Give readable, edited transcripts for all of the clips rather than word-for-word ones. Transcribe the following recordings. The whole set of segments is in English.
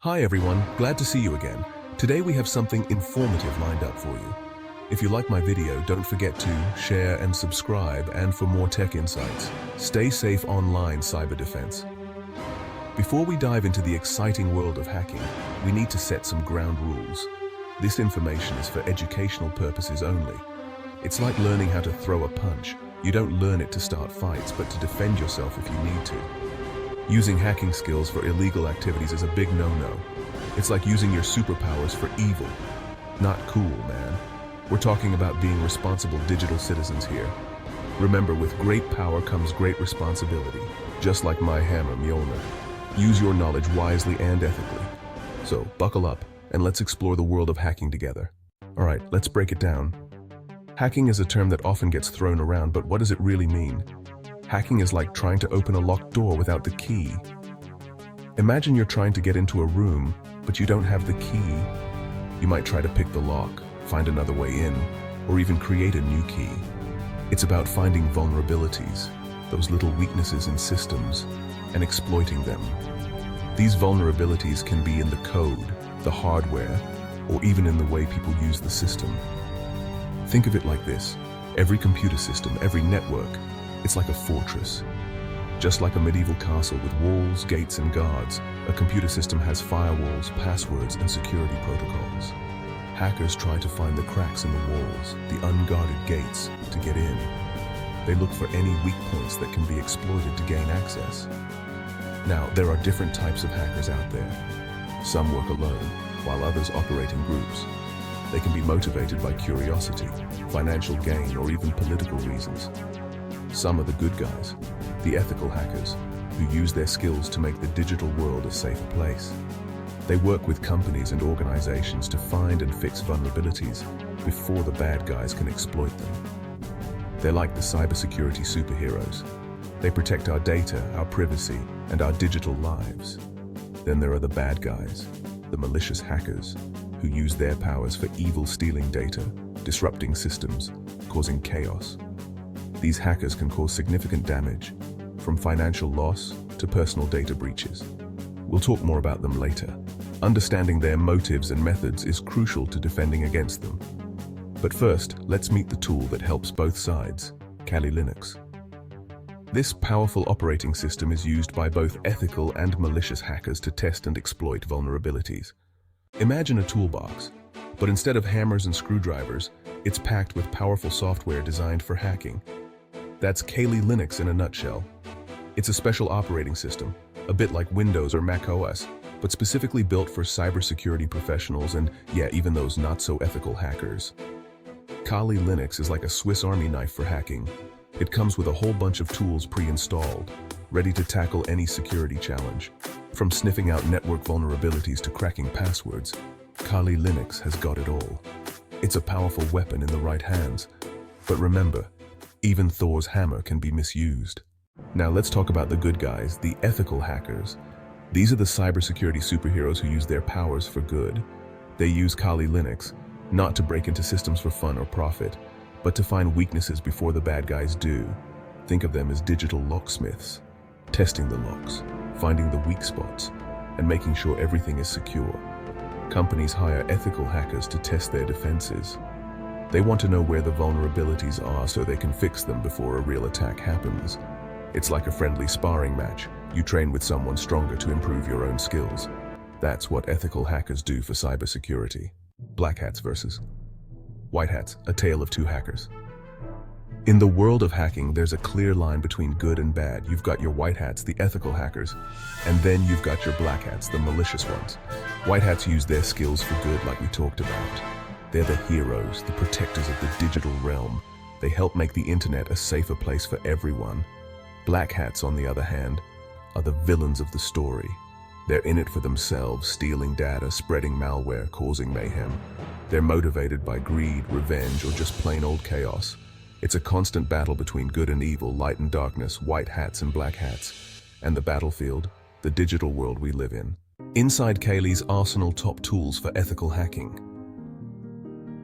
Hi everyone, glad to see you again. Today we have something informative lined up for you. If you like my video, don't forget to share and subscribe, and for more tech insights, stay safe online cyber defense. Before we dive into the exciting world of hacking, we need to set some ground rules. This information is for educational purposes only. It's like learning how to throw a punch. You don't learn it to start fights, but to defend yourself if you need to. Using hacking skills for illegal activities is a big no-no. It's like using your superpowers for evil. Not cool, man. We're talking about being responsible digital citizens here. Remember, with great power comes great responsibility, just like my hammer, Mjolnir. Use your knowledge wisely and ethically. So, buckle up, and let's explore the world of hacking together. Alright, let's break it down. Hacking is a term that often gets thrown around, but what does it really mean? Hacking is like trying to open a locked door without the key. Imagine you're trying to get into a room, but you don't have the key. You might try to pick the lock, find another way in, or even create a new key. It's about finding vulnerabilities, those little weaknesses in systems, and exploiting them. These vulnerabilities can be in the code, the hardware, or even in the way people use the system. Think of it like this. Every computer system, every network, it's like a fortress. Just like a medieval castle with walls, gates, and guards, a computer system has firewalls, passwords, and security protocols. Hackers try to find the cracks in the walls, the unguarded gates, to get in. They look for any weak points that can be exploited to gain access. Now, there are different types of hackers out there. Some work alone, while others operate in groups. They can be motivated by curiosity, financial gain, or even political reasons. Some are the good guys, the ethical hackers, who use their skills to make the digital world a safer place. They work with companies and organizations to find and fix vulnerabilities before the bad guys can exploit them. They're like the cybersecurity superheroes. They protect our data, our privacy, and our digital lives. Then there are the bad guys, the malicious hackers, who use their powers for evil, stealing data, disrupting systems, causing chaos. These hackers can cause significant damage, from financial loss to personal data breaches. We'll talk more about them later. Understanding their motives and methods is crucial to defending against them. But first, let's meet the tool that helps both sides, Kali Linux. This powerful operating system is used by both ethical and malicious hackers to test and exploit vulnerabilities. Imagine a toolbox, but instead of hammers and screwdrivers, it's packed with powerful software designed for hacking. That's Kali Linux in a nutshell. It's a special operating system, a bit like Windows or Mac OS, but specifically built for cybersecurity professionals and, yeah, even those not-so-ethical hackers. Kali Linux is like a Swiss Army knife for hacking. It comes with a whole bunch of tools pre-installed, ready to tackle any security challenge. From sniffing out network vulnerabilities to cracking passwords, Kali Linux has got it all. It's a powerful weapon in the right hands. But remember, even Thor's hammer can be misused. Now let's talk about the good guys, the ethical hackers. These are the cybersecurity superheroes who use their powers for good. They use Kali Linux, not to break into systems for fun or profit, but to find weaknesses before the bad guys do. Think of them as digital locksmiths, testing the locks, finding the weak spots, and making sure everything is secure. Companies hire ethical hackers to test their defenses. They want to know where the vulnerabilities are so they can fix them before a real attack happens. It's like a friendly sparring match. You train with someone stronger to improve your own skills. That's what ethical hackers do for cybersecurity. Black hats versus white hats, a tale of two hackers. In the world of hacking, there's a clear line between good and bad. You've got your white hats, the ethical hackers, and then you've got your black hats, the malicious ones. White hats use their skills for good, like we talked about. They're the heroes, the protectors of the digital realm. They help make the internet a safer place for everyone. Black hats, on the other hand, are the villains of the story. They're in it for themselves, stealing data, spreading malware, causing mayhem. They're motivated by greed, revenge, or just plain old chaos. It's a constant battle between good and evil, light and darkness, white hats and black hats. And the battlefield, the digital world we live in. Inside Kali's arsenal, top tools for ethical hacking.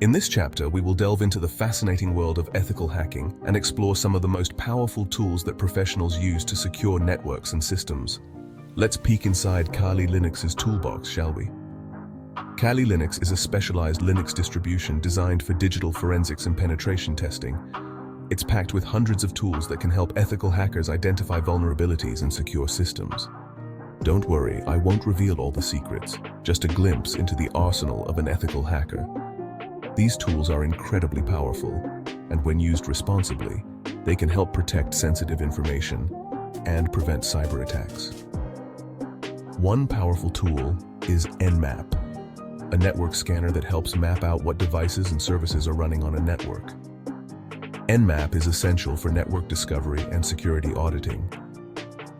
In this chapter, we will delve into the fascinating world of ethical hacking and explore some of the most powerful tools that professionals use to secure networks and systems. Let's peek inside Kali Linux's toolbox, shall we? Kali Linux is a specialized Linux distribution designed for digital forensics and penetration testing. It's packed with hundreds of tools that can help ethical hackers identify vulnerabilities and secure systems. Don't worry, I won't reveal all the secrets, just a glimpse into the arsenal of an ethical hacker. These tools are incredibly powerful, and when used responsibly, they can help protect sensitive information and prevent cyber attacks. One powerful tool is Nmap, a network scanner that helps map out what devices and services are running on a network. Nmap is essential for network discovery and security auditing.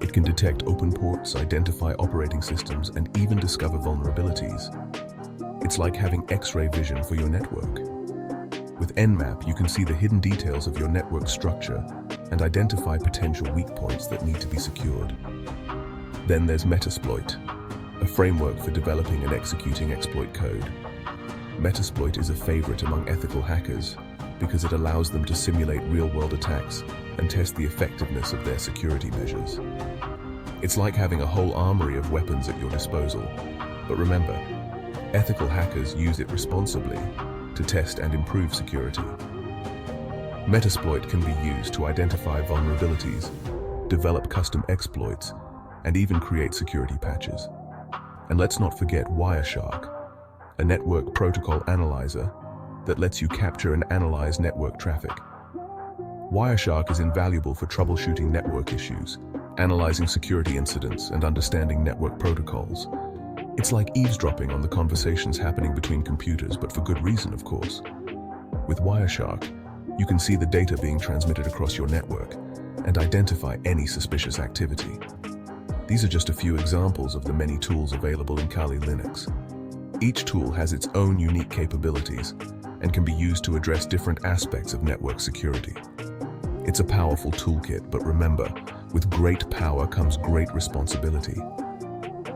It can detect open ports, identify operating systems, and even discover vulnerabilities. It's like having X-ray vision for your network. With Nmap, you can see the hidden details of your network structure and identify potential weak points that need to be secured. Then there's Metasploit, a framework for developing and executing exploit code. Metasploit is a favorite among ethical hackers because it allows them to simulate real-world attacks and test the effectiveness of their security measures. It's like having a whole armory of weapons at your disposal. But remember, ethical hackers use it responsibly to test and improve security. Metasploit can be used to identify vulnerabilities, develop custom exploits, and even create security patches. And let's not forget Wireshark, a network protocol analyzer that lets you capture and analyze network traffic. Wireshark is invaluable for troubleshooting network issues, analyzing security incidents, and understanding network protocols. It's like eavesdropping on the conversations happening between computers, but for good reason, of course. With Wireshark, you can see the data being transmitted across your network and identify any suspicious activity. These are just a few examples of the many tools available in Kali Linux. Each tool has its own unique capabilities and can be used to address different aspects of network security. It's a powerful toolkit, but remember, with great power comes great responsibility.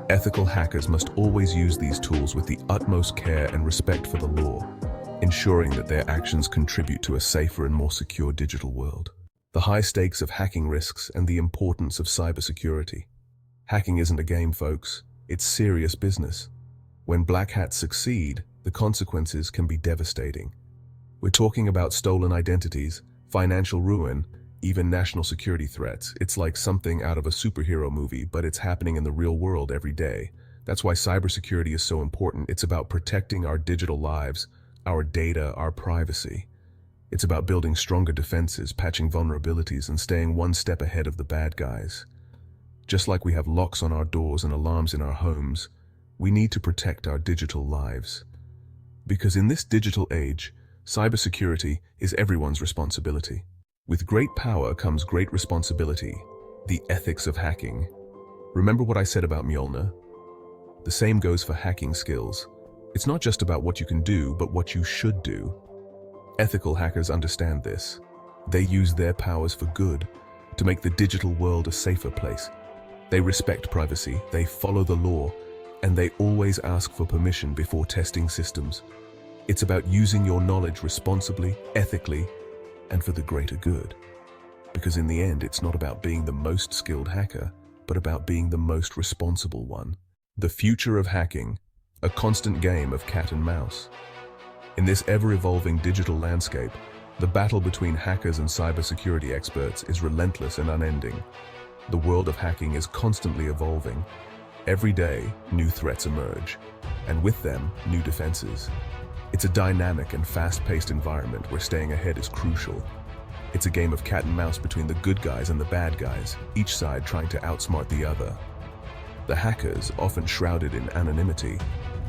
Ethical hackers must always use these tools with the utmost care and respect for the law, ensuring that their actions contribute to a safer and more secure digital world. The high stakes of hacking risks and the importance of cybersecurity. Hacking isn't a game, folks. It's serious business. When black hats succeed, the consequences can be devastating. We're talking about stolen identities, financial ruin, even national security threats. It's like something out of a superhero movie, but it's happening in the real world every day. That's why cybersecurity is so important. It's about protecting our digital lives, our data, our privacy. It's about building stronger defenses, patching vulnerabilities, and staying one step ahead of the bad guys. Just like we have locks on our doors and alarms in our homes, we need to protect our digital lives. Because in this digital age, cybersecurity is everyone's responsibility. With great power comes great responsibility, the ethics of hacking. Remember what I said about Mjolnir? The same goes for hacking skills. It's not just about what you can do, but what you should do. Ethical hackers understand this. They use their powers for good, to make the digital world a safer place. They respect privacy, they follow the law, and they always ask for permission before testing systems. It's about using your knowledge responsibly, ethically, and for the greater good. Because in the end, it's not about being the most skilled hacker, but about being the most responsible one. The future of hacking, a constant game of cat and mouse. In this ever-evolving digital landscape, the battle between hackers and cybersecurity experts is relentless and unending. The world of hacking is constantly evolving. Every day, new threats emerge, and with them, new defenses. It's a dynamic and fast-paced environment where staying ahead is crucial. It's a game of cat and mouse between the good guys and the bad guys, each side trying to outsmart the other. The hackers, often shrouded in anonymity,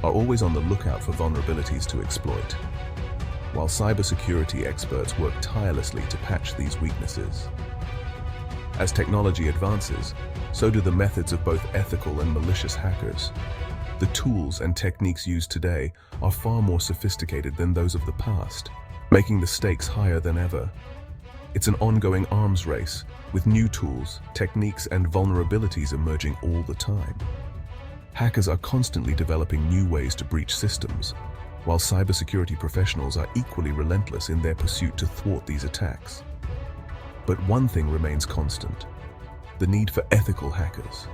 are always on the lookout for vulnerabilities to exploit, while cybersecurity experts work tirelessly to patch these weaknesses. As technology advances, so do the methods of both ethical and malicious hackers. The tools and techniques used today are far more sophisticated than those of the past, making the stakes higher than ever. It's an ongoing arms race, with new tools, techniques, and vulnerabilities emerging all the time. Hackers are constantly developing new ways to breach systems, while cybersecurity professionals are equally relentless in their pursuit to thwart these attacks. But one thing remains constant: the need for ethical hackers.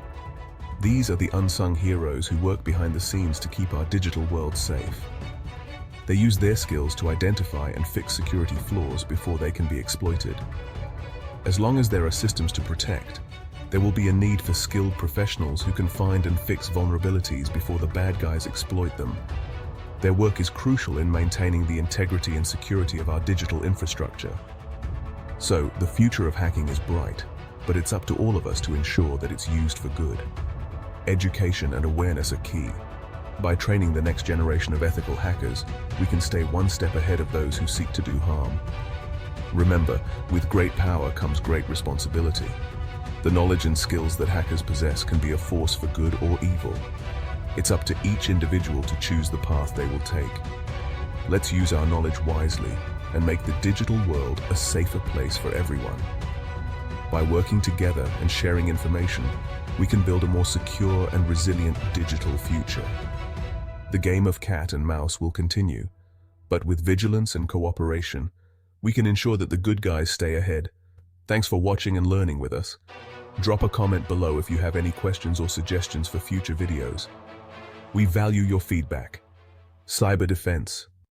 These are the unsung heroes who work behind the scenes to keep our digital world safe. They use their skills to identify and fix security flaws before they can be exploited. As long as there are systems to protect, there will be a need for skilled professionals who can find and fix vulnerabilities before the bad guys exploit them. Their work is crucial in maintaining the integrity and security of our digital infrastructure. So, the future of hacking is bright, but it's up to all of us to ensure that it's used for good. Education and awareness are key. By training the next generation of ethical hackers, we can stay one step ahead of those who seek to do harm. Remember, with great power comes great responsibility. The knowledge and skills that hackers possess can be a force for good or evil. It's up to each individual to choose the path they will take. Let's use our knowledge wisely and make the digital world a safer place for everyone. By working together and sharing information, we can build a more secure and resilient digital future. The game of cat and mouse will continue, but with vigilance and cooperation, we can ensure that the good guys stay ahead. Thanks for watching and learning with us. Drop a comment below if you have any questions or suggestions for future videos. We value your feedback. Cyber defense,